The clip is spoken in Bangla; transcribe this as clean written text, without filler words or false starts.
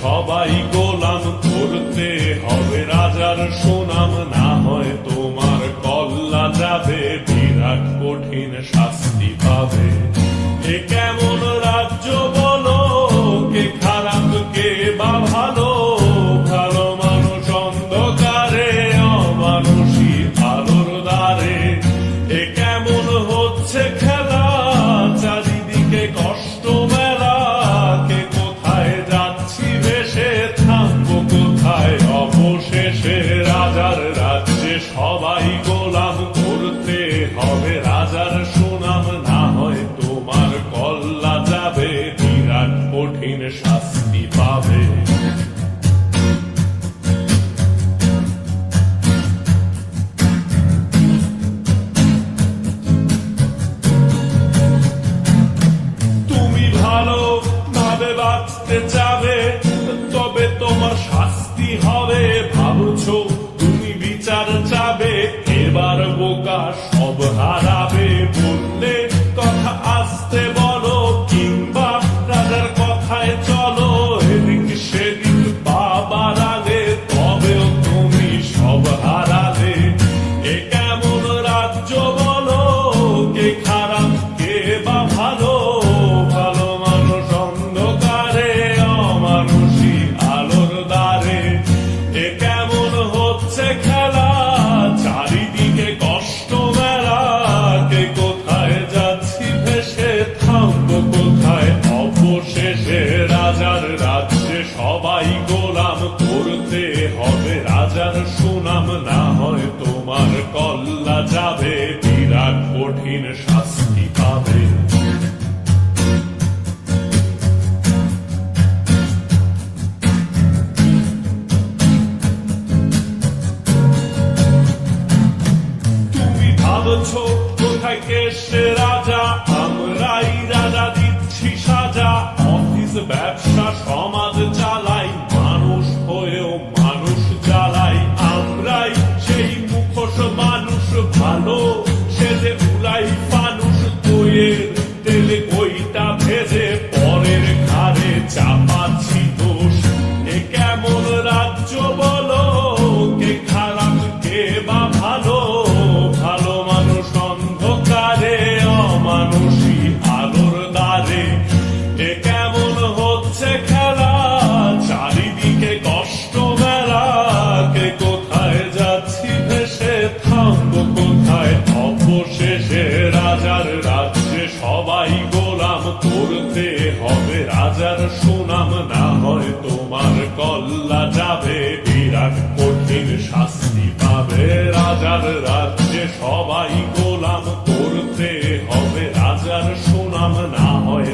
সবাই গোলাম, করতে হবে রাজার সুনাম, না হয় তোমার কল্লা যাবে, বিরাট কঠিন শাস্তি পাবে। এ কেমন রাজ্য বলো, কে খারাপ কে বা ভালো, ভালো মানুষ অন্ধকারে, অমানুষী আলোর দ্বারে। এ কেমন হচ্ছে খেলা, চারিদিকে কষ্ট মেলা, কে কোথায় যাচ্ছি ভেসে, থামবো কোথায় অবশেষে। রাজার রাজ্যে সবাই গোলাম, করতে হবে রাজার সুনাম, না হয় তোমার কল্লা যাবে, বিরাট কঠিন শাস্তি পাবে। তুমি ভালো ভাবে বাঁচতে চাবে, তবে তোমার শাস্তি হবে। ভাবছো তুমি বিচার চাবে, এবার বোকা সব হারাবে। বললে কথা আসতে বলো, কিংবা রাজার কথায় চলো, এদিক সেদিক বাবার আগে, তবেও তুমি সব হারাবে। এ কেমন রাজ্য বলো, কে খারাপ কে বা ভালো, ভালো মানুষ অন্ধকারে, অমানুষী আলোর দ্বারে। এ কেমন হচ্ছে খেলা, চারিদিকে কষ্ট মেলা, কে কোথায় যাচ্ছি ভেসে, থামবো কোথায় অবশেষে। রাজার রাজ্যে সবাই গোলাম, করতে হবে রাজার সুনাম, না হয় তোমার কল্লা যাবে, বিরাট কঠিন শাস্তি পাবে। তুমি ভাবছো কোথায় কেসে রাজা, আমরাই রাজা দিচ্ছি সাজা। অফিস ব্যবসা সমাজ চালাই, মানুষ হয়েও মানুষ জ্বালাই। আমরাই সেই মুখোশ মানুষ ভালো, সেজে উলাই ফানুষ, দইয়ের তেলে কইটা ভেজে, পরের ঘাড়ে চাপাচ্ছি দোষ। এ কেমন রাজ্য বলো, কে খারাপ কে বা ভালো, ভালো মানুষ অন্ধকারে, অমানুষী আলোর দ্বারে। এ কেমন হচ্ছে খেলা, চারিদিকে কষ্ট মেলা, কে কোথায় যাচ্ছি ভেসে, থামবো কোথায় অবশেষে। রাজার রাজ্যে সবাই গোলাম, করতে হবে রাজার সুনাম, না হয় তোমার কল্লা যাবে, বিরাট কঠিন শাস্তি পাবে। রাজার রাজ্যে সবাই গোলাম, করতে হবে রাজার সুনাম, না হয়